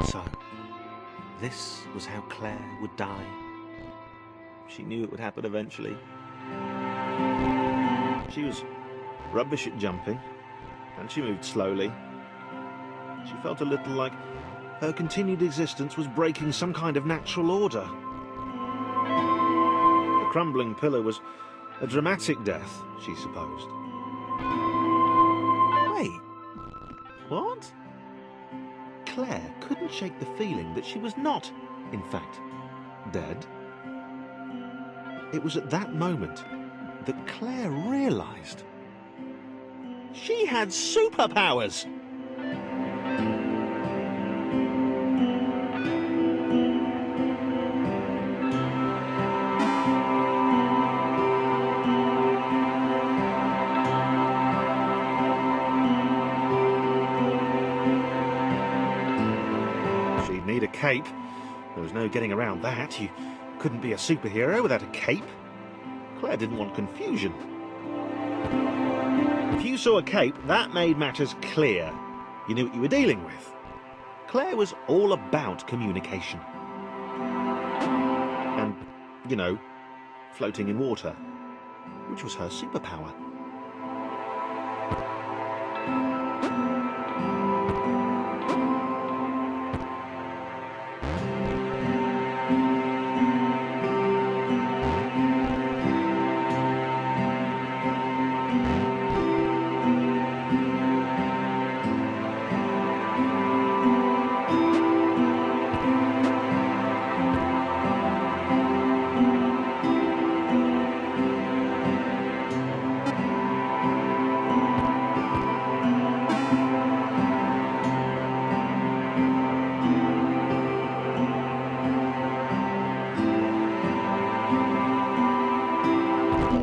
So, this was how Claire would die. She knew it would happen eventually. She was rubbish at jumping, and she moved slowly. She felt a little like her continued existence was breaking some kind of natural order. The crumbling pillar was a dramatic death, she supposed. Wait, what? Claire couldn't shake the feeling that she was not, in fact, dead. It was at that moment that Claire realised she had superpowers! She'd need a cape. There was no getting around that. You couldn't be a superhero without a cape. Claire didn't want confusion. If you saw a cape, that made matters clear. You knew what you were dealing with. Claire was all about communication. And, you know, floating in water, which was her superpower.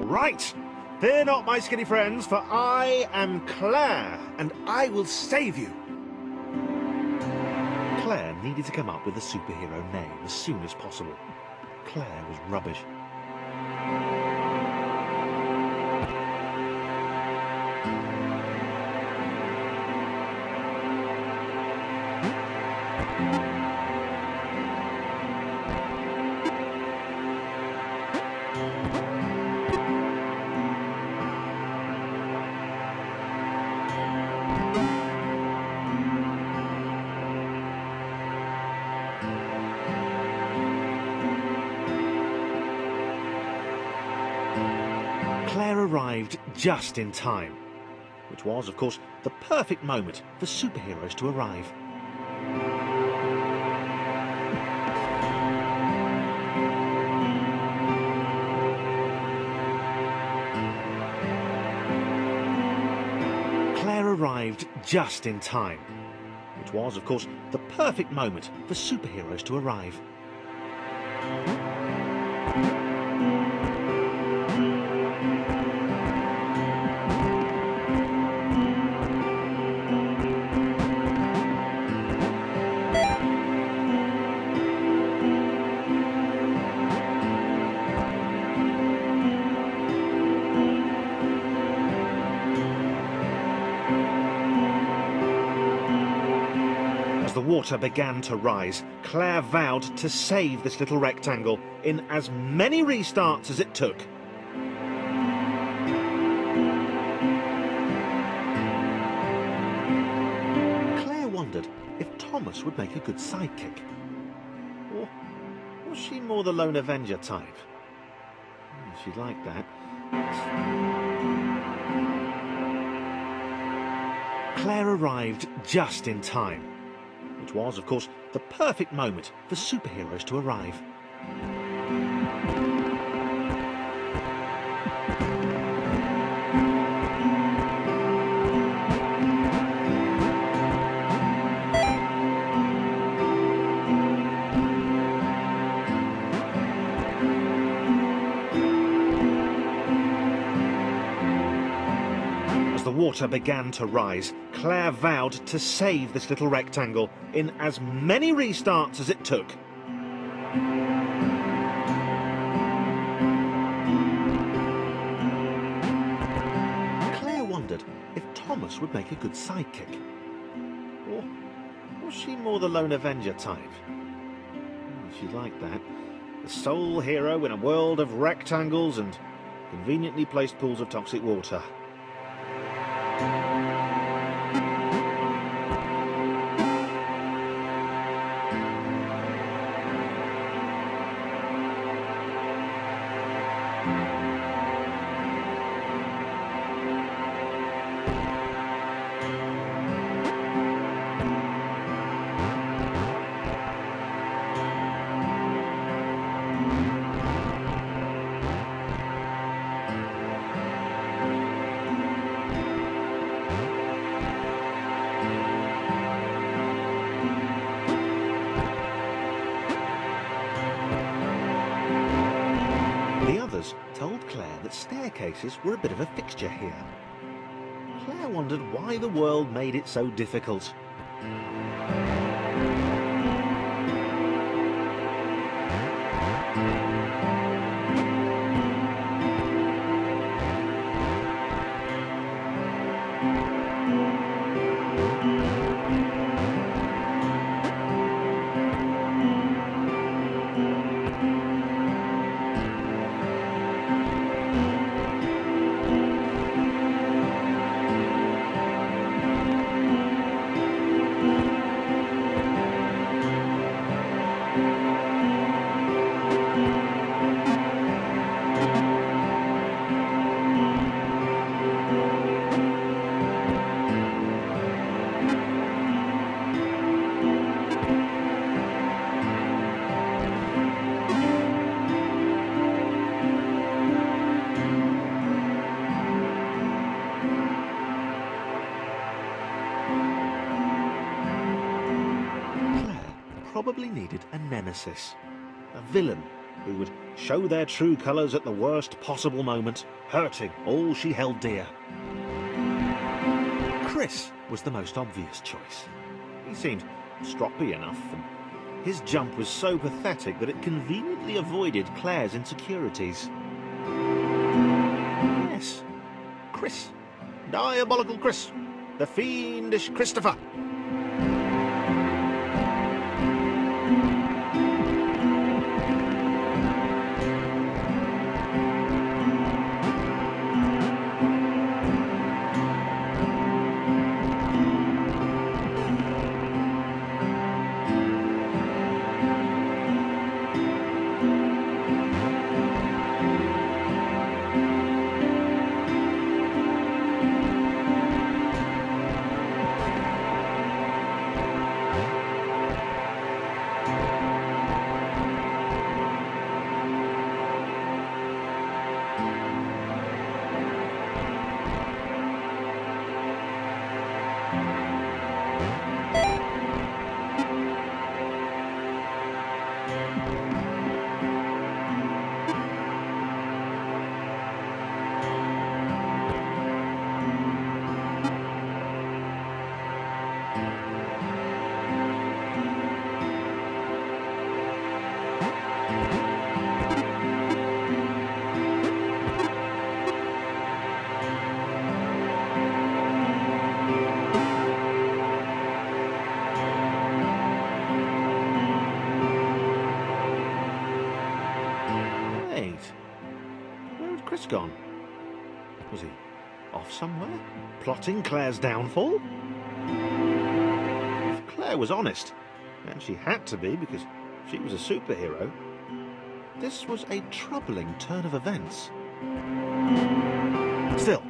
Right! Fear not, my skinny friends, for I am Claire, and I will save you! Claire needed to come up with a superhero name as soon as possible. Claire was rubbish. Claire arrived just in time, which was, of course, the perfect moment for superheroes to arrive. Claire arrived just in time, which was, of course, the perfect moment for superheroes to arrive. As the water began to rise, Claire vowed to save this little rectangle in as many restarts as it took. Claire wondered if Thomas would make a good sidekick. Or was she more the lone Avenger type? She'd like that. Claire arrived just in time, which was, of course, the perfect moment for superheroes to arrive. As the water began to rise, Claire vowed to save this little rectangle in as many restarts as it took. Claire wondered if Thomas would make a good sidekick. Or Was she more the lone avenger type? She liked that. The sole hero in a world of rectangles and conveniently placed pools of toxic water. Told Claire that staircases were a bit of a fixture here. Claire wondered why the world made it so difficult. Probably needed a nemesis, a villain who would show their true colours at the worst possible moment, hurting all she held dear. Chris was the most obvious choice. He seemed stroppy enough, and his jump was so pathetic that it conveniently avoided Claire's insecurities. Yes, Chris. Diabolical Chris. The fiendish Christopher. Chris gone? Was he off somewhere, plotting Claire's downfall? If Claire was honest, and she had to be because she was a superhero, this was a troubling turn of events. Still,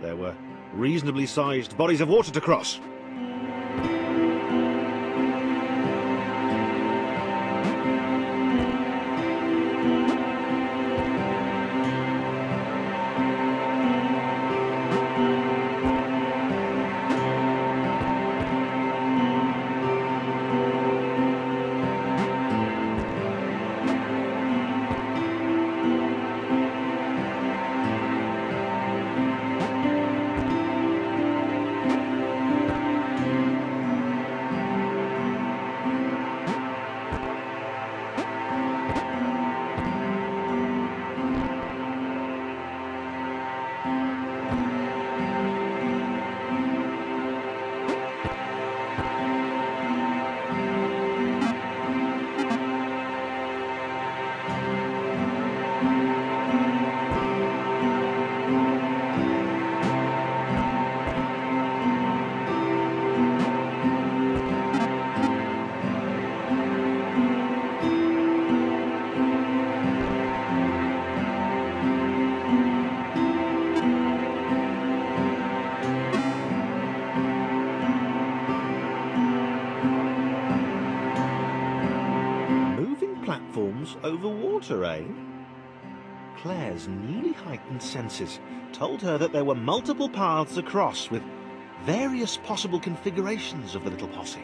there were reasonably sized bodies of water to cross. platforms over water, eh? Claire's newly heightened senses told her that there were multiple paths across with various possible configurations of the little posse.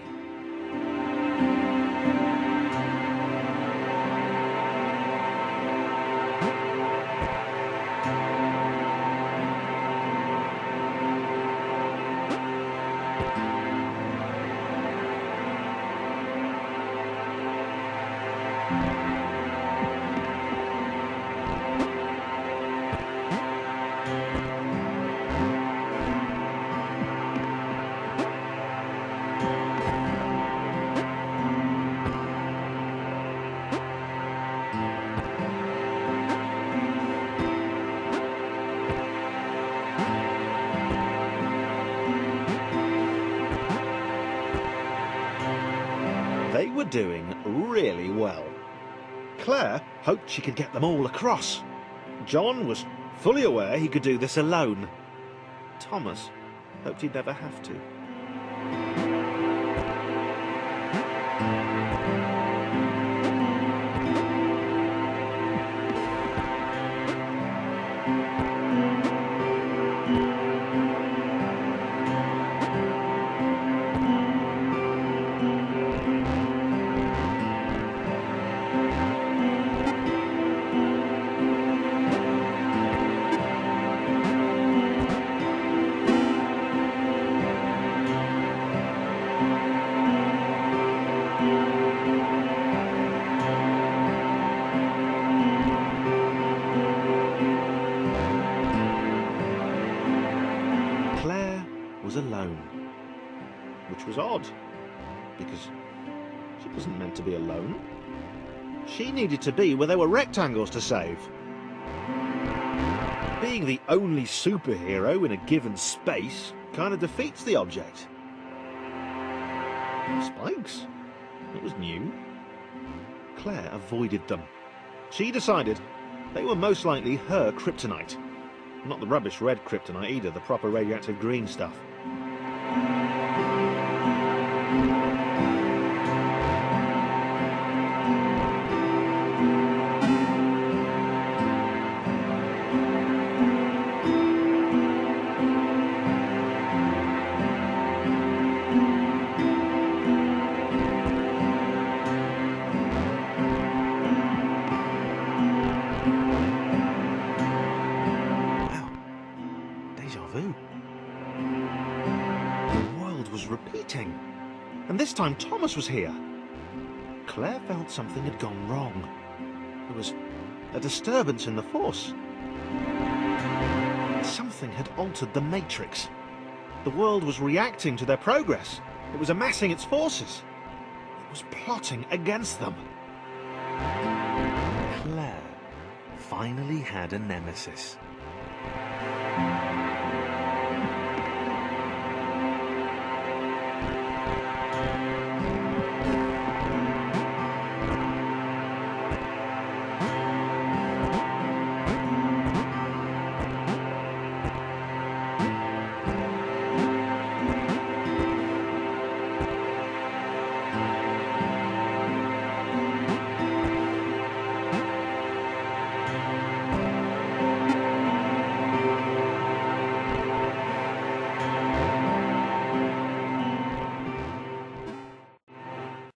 They were doing really well. Claire hoped she could get them all across. John was fully aware he could do this alone. Thomas hoped he'd never have to. Was alone, which was odd, because she wasn't meant to be alone. She needed to be where there were rectangles to save. Being the only superhero in a given space kind of defeats the object. Spikes? It was new. Claire avoided them. She decided they were most likely her kryptonite. Not the rubbish red kryptonite either, the proper radioactive green stuff. Repeating, and this time Thomas was here. Claire felt something had gone wrong. There was a disturbance in the force. Something had altered the matrix. The world was reacting to their progress. It was amassing its forces. It was plotting against them. Claire finally had a nemesis.